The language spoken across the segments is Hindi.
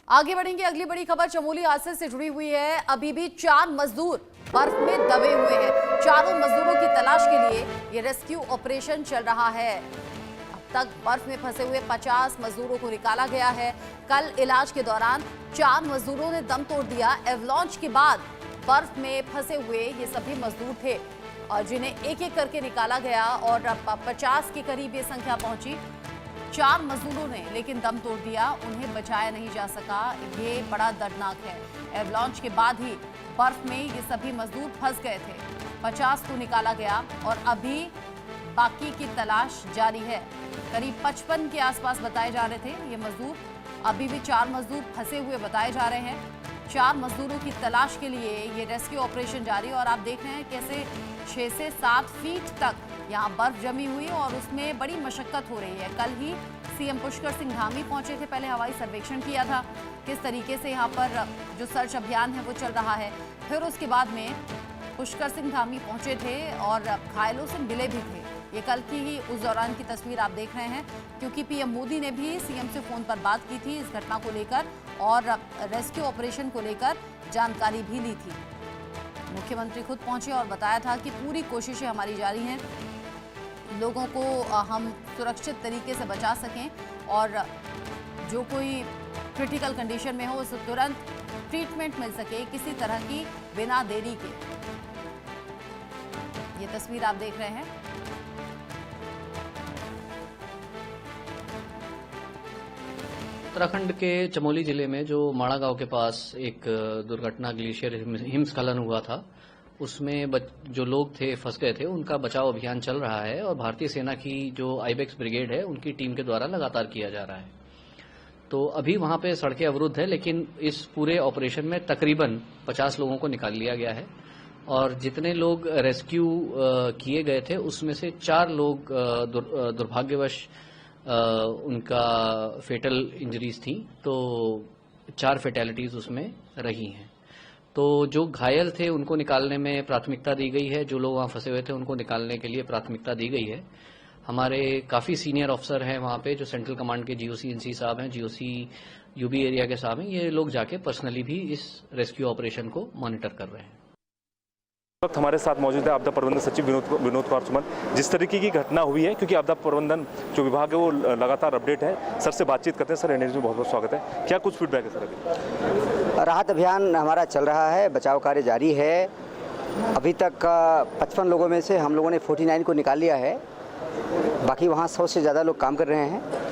आगे बढ़ेंगे। अगली बड़ी खबर चमोली हादसे से जुड़ी हुई है। अभी भी 4 मजदूर बर्फ में दबे हुए हैं। चारों मजदूरों की तलाश के लिए ये रेस्क्यू ऑपरेशन चल रहा है। अब तक बर्फ में फंसे हुए 50 मजदूरों को निकाला गया है। कल इलाज के दौरान 4 मजदूरों ने दम तोड़ दिया। एवलांच के बाद बर्फ में फंसे हुए ये सभी मजदूर थे और जिन्हें एक एक करके निकाला गया और अब 50 के करीब ये संख्या पहुंची। 4 मजदूरों ने लेकिन दम तोड़ दिया, उन्हें बचाया नहीं जा सका। ये बड़ा दर्दनाक है। एवलांच के बाद ही बर्फ में ये सभी मजदूर फंस गए थे। 50 को निकाला गया और अभी बाकी की तलाश जारी है। करीब 55 के आसपास बताए जा रहे थे ये मजदूर। अभी भी 4 मजदूर फंसे हुए बताए जा रहे हैं। 4 मजदूरों की तलाश के लिए ये रेस्क्यू ऑपरेशन जारी है और आप देख रहे हैं कैसे 6 से 7 फीट तक यहाँ बर्फ जमी हुई और उसमें बड़ी मशक्कत हो रही है। कल ही सीएम पुष्कर सिंह धामी पहुंचे थे, पहले हवाई सर्वेक्षण किया था किस तरीके से यहाँ पर जो सर्च अभियान है वो चल रहा है। फिर उसके बाद में पुष्कर सिंह धामी पहुंचे थे और घायलों से मिले भी थे। ये कल की ही उस दौरान की तस्वीर आप देख रहे हैं, क्योंकि पीएम मोदी ने भी सीएम से फोन पर बात की थी इस घटना को लेकर और रेस्क्यू ऑपरेशन को लेकर जानकारी भी ली थी। मुख्यमंत्री खुद पहुंचे और बताया था कि पूरी कोशिशें हमारी जारी हैं, लोगों को हम सुरक्षित तरीके से बचा सकें और जो कोई क्रिटिकल कंडीशन में हो उसे तुरंत ट्रीटमेंट मिल सके किसी तरह की बिना देरी के। ये तस्वीर आप देख रहे हैं। उत्तराखंड के चमोली जिले में जो माणा गांव के पास एक दुर्घटना ग्लेशियर हिमस्खलन हुआ था, उसमें जो लोग थे फंस गए थे, उनका बचाव अभियान चल रहा है और भारतीय सेना की जो आईबेक्स ब्रिगेड है उनकी टीम के द्वारा लगातार किया जा रहा है। तो अभी वहां पे सड़कें अवरुद्ध है, लेकिन इस पूरे ऑपरेशन में तकरीबन 50 लोगों को निकाल लिया गया है और जितने लोग रेस्क्यू किए गए थे उसमें से 4 लोग दुर्भाग्यवश उनका फेटल इंजरीज थी, तो 4 फेटेलिटीज उसमें रही हैं। तो जो घायल थे उनको निकालने में प्राथमिकता दी गई है, जो लोग वहां फंसे हुए थे उनको निकालने के लिए प्राथमिकता दी गई है। हमारे काफी सीनियर अफसर हैं वहां पे, जो सेंट्रल कमांड के जीओसी एनसी साहब हैं, जीओसी यूबी एरिया के साहब हैं, ये लोग जाके पर्सनली भी इस रेस्क्यू ऑपरेशन को मॉनिटर कर रहे हैं। वक्त हमारे साथ मौजूद है आपदा प्रबंधन सचिव विनोद कुमार सुमन। जिस तरीके की घटना हुई है, क्योंकि आपदा प्रबंधन जो विभाग है वो लगातार अपडेट है, सर से बातचीत करते हैं। सर, एनएच में बहुत बहुत स्वागत है। क्या कुछ फीडबैक है सर? अभी राहत अभियान हमारा चल रहा है, बचाव कार्य जारी है। अभी तक 55 लोगों में से हम लोगों ने 49 को निकाल लिया है। बाकी वहाँ 100 से ज़्यादा लोग काम कर रहे हैं।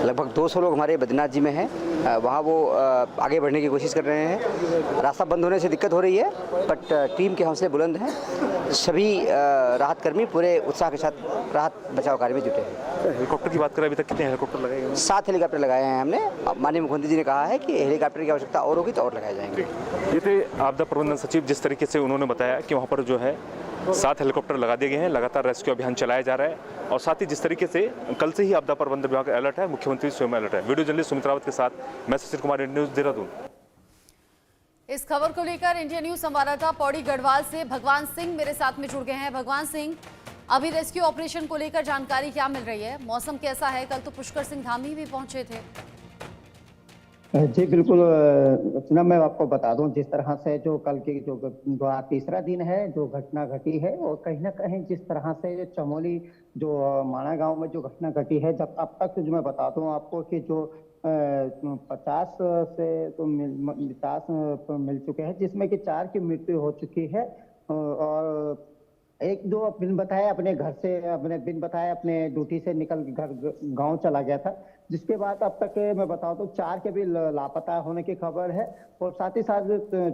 लगभग 200 लोग हमारे बद्रीनाथ जी में हैं, वहाँ वो आगे बढ़ने की कोशिश कर रहे हैं। रास्ता बंद होने से दिक्कत हो रही है, बट टीम के हौसले बुलंद हैं। सभी राहत कर्मी पूरे उत्साह के साथ राहत बचाव कार्य में जुटे हैं। हेलीकॉप्टर की बात करें, अभी तक कितने हेलीकॉप्टर लगाए गए? 7 हेलीकॉप्टर लगाए हैं हमने। माननीय मुख्यमंत्री जी ने कहा है कि हेलीकॉप्टर की आवश्यकता और होगी तो और लगाए जाएंगे। ये थे आपदा प्रबंधन सचिव। जिस तरीके से उन्होंने बताया कि वहाँ पर जो है 7 हेलीकॉप्टर लगा दिए गए हैं, लगातार रेस्क्यू अभियान चलाया जा रहा है और साथ ही जिस तरीके से कल से ही आपदा प्रबंधन विभाग अलर्ट है, मुख्यमंत्री स्वयं अलर्ट है। वीडियो जर्नलिस्ट सुमित रावत के साथ मैं सुशील कुमार, इंडिया न्यूज, देहरादून। इस खबर को लेकर इंडिया न्यूज संवाददाता पौड़ी गढ़वाल से भगवान सिंह मेरे साथ में जुड़ गए हैं। भगवान सिंह, अभी रेस्क्यू ऑपरेशन को लेकर जानकारी क्या मिल रही है? मौसम कैसा है? कल तो पुष्कर सिंह धामी भी पहुंचे थे। जी बिल्कुल रचना, मैं आपको बता दूं, जिस तरह से जो कल की जो तीसरा दिन है जो घटना घटी है, और कहीं ना कहीं जिस तरह से जो चमोली जो माणा गांव में जो घटना घटी है, जब अब तक जो मैं बता दूं आपको कि जो 50 से तो 50 मिल चुके हैं, जिसमें कि 4 की मृत्यु हो चुकी है और एक जो बिन बताए अपने घर से अपने ड्यूटी से निकल घर गांव चला गया था, जिसके बाद अब तक मैं बताऊं तो 4 के भी लापता होने की खबर है। और साथ ही साथ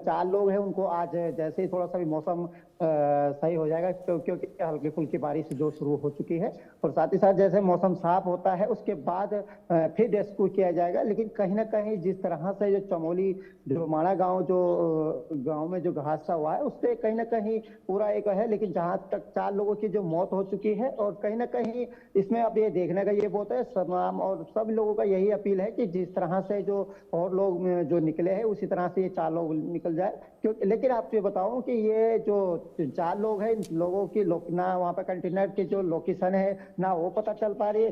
4 लोग हैं, उनको आज जैसे ही थोड़ा सा भी मौसम सही हो जाएगा, क्योंकि हल्की फुल्की बारिश जो शुरू हो चुकी है, और साथ ही साथ जैसे मौसम साफ होता है उसके बाद फिर रेस्क्यू किया जाएगा। लेकिन कहीं ना कहीं जिस तरह से जो चमोली जो माणा गांव जो गांव में जो हादसा हुआ है, उससे कहीं ना कहीं पूरा एक है, लेकिन जहां तक 4 लोगों की जो मौत हो चुकी है, और कहीं ना कहीं इसमें अब ये देखने का ये बहुत है, तमाम और सब लोगों का यही अपील है कि जिस तरह से जो और लोग जो निकले हैं उसी तरह से ये 4 लोग निकल जाए। क्योंकि लेकिन आपको ये बताऊं कि ये जो 4 लोग हैं, इन लोगों की ना वहाँ पे कंटेनर की जो लोकेशन है ना वो पता चल पा रही है,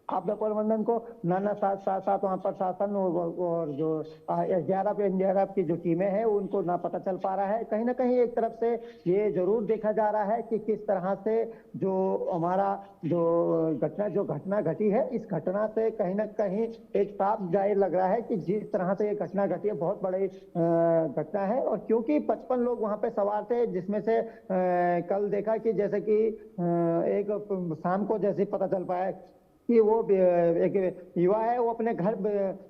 आपदा प्रबंधन को नाना साथ साथ साथ वहाँ प्रशासन और जो एसडीआरएफ एनडीआरएफ की जो टीमें हैं उनको ना पता चल पा रहा है। कहीं ना कहीं एक तरफ से ये जरूर देखा जा रहा है कि किस तरह से जो हमारा जो घटना घटी है, इस घटना से कहीं ना कहीं एक साफ जाहिर लग रहा है कि जिस तरह से ये घटना घटी है बहुत बड़ी घटना है। और क्योंकि 55 लोग वहाँ पे सवार थे, जिसमें से कल देखा कि जैसे कि एक शाम को जैसे पता चल पाया कि वो एक युवा है, वो अपने घर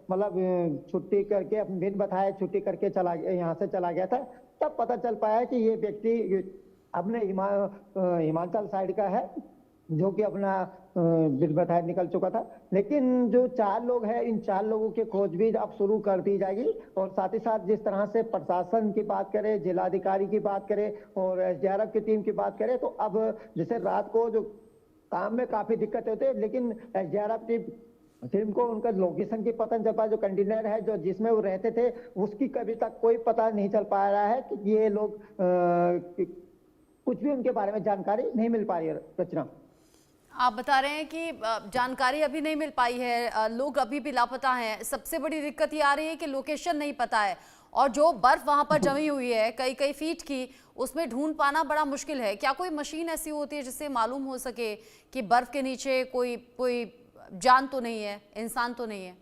मतलब छुट्टी करके अपने दिन बताए छुट्टी करके यहाँ से चला गया था। तब पता चल पाया कि ये व्यक्ति अपने हिमाचल साइड का है, जो कि अपना दिन बताए निकल चुका था। लेकिन जो 4 लोग हैं, इन 4 लोगों की खोजबीन अब शुरू कर दी जाएगी। और साथ ही साथ जिस तरह से प्रशासन की बात करें, जिलाधिकारी की बात करें और एसडीआरएफ की टीम की बात करें, तो अब जैसे रात को जो काम में काफी दिक्कत होती है, लेकिन एसडीआरएफ टीम को उनका लोकेशन की पता नहीं चल पाया। जो कंटेनर है जो जिसमें वो रहते थे उसकी कभी तक कोई पता नहीं चल पा रहा है कि ये लोग कुछ भी उनके बारे में जानकारी नहीं मिल पा रही है। रचना, आप बता रहे हैं कि जानकारी अभी नहीं मिल पाई है, लोग अभी भी लापता हैं। सबसे बड़ी दिक्कत ये आ रही है कि लोकेशन नहीं पता है और जो बर्फ वहां पर जमी हुई है कई कई फीट की, उसमें ढूंढ पाना बड़ा मुश्किल है। क्या कोई मशीन ऐसी होती है जिससे मालूम हो सके कि बर्फ के नीचे कोई जान तो नहीं है, इंसान तो नहीं है?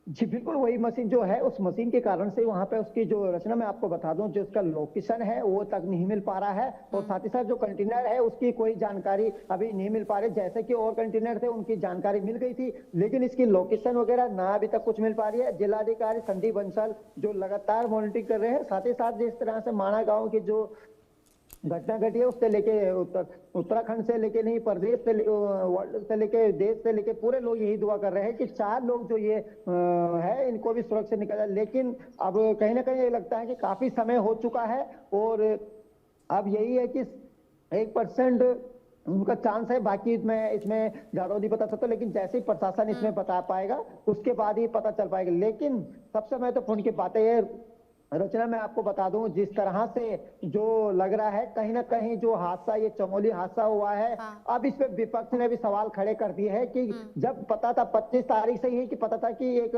जी बिल्कुल, वही मशीन जो है, उस मशीन के कारण से वहां पे उसकी जो रचना मैं आपको बता दूं, जो उसका लोकेशन है वो तक नहीं मिल पा रहा है। और साथ ही साथ जो कंटेनर है उसकी कोई जानकारी अभी नहीं मिल पा रही। जैसे कि और कंटेनर थे उनकी जानकारी मिल गई थी, लेकिन इसकी लोकेशन वगैरह ना अभी तक कुछ मिल पा रही है। जिलाधिकारी संदीप बंसल जो लगातार मॉनिटरिंग कर रहे हैं। साथ ही साथ जिस तरह से माणा गाँव की जो घटना घटी है उससे लेके उत्तराखंड से लेके नहीं, प्रदेश से वर्ल्ड से लेके देश से लेके पूरे लोग यही दुआ कर रहे हैं कि 4 लोग जो ये है इनको भी सुरक्षित निकाला। लेकिन अब कहीं ना कहीं ये लगता है कि काफी समय हो चुका है और अब यही है कि 1% उनका चांस है, बाकी इसमें ज्यादा नहीं पता चलता। लेकिन जैसे ही प्रशासन इसमें बता पाएगा उसके बाद ही पता चल पाएगा। लेकिन सबसे महत्वपूर्ण की बात है रचना, मैं आपको बता दूं, जिस तरह से जो लग रहा है कहीं ना कहीं जो हादसा, ये चमोली हादसा हुआ है, अब इस पे विपक्ष ने भी सवाल खड़े कर दिए हैं कि जब पता था 25 तारीख से ही कि पता था कि एक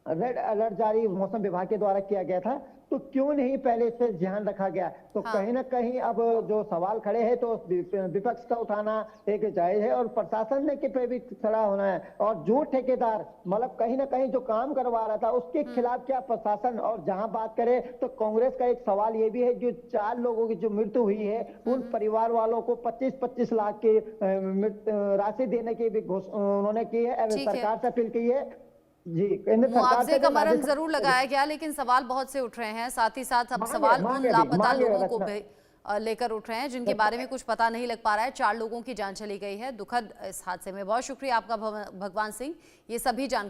रेड अलर्ट जारी मौसम विभाग के द्वारा किया गया था, तो क्यों नहीं पहले इस पे ध्यान रखा गया? तो कहीं ना कहीं अब जो सवाल खड़े हैं तो विपक्ष का उठाना एक जायज है और प्रशासन ने के पे भी खड़ा होना है। और जो ठेकेदार मतलब कहीं ना कहीं जो काम करवा रहा था उसके खिलाफ क्या प्रशासन? और जहां बात करें तो कांग्रेस का एक सवाल ये भी है, जो 4 लोगों की जो मृत्यु हुई है उन परिवार वालों को 25-25 लाख की राशि देने की भी उन्होंने की है, सरकार से अपील की है। जी, मुआवजे का मरहम जरूर लगाया गया, लेकिन सवाल बहुत से उठ रहे हैं। साथ ही साथ अब सवाल उन लापता लोगों को भी लेकर उठ रहे हैं जिनके बारे में कुछ पता नहीं लग पा रहा है। 4 लोगों की जान चली गई है दुखद इस हादसे में। बहुत शुक्रिया आपका भगवान सिंह, ये सभी जानकारी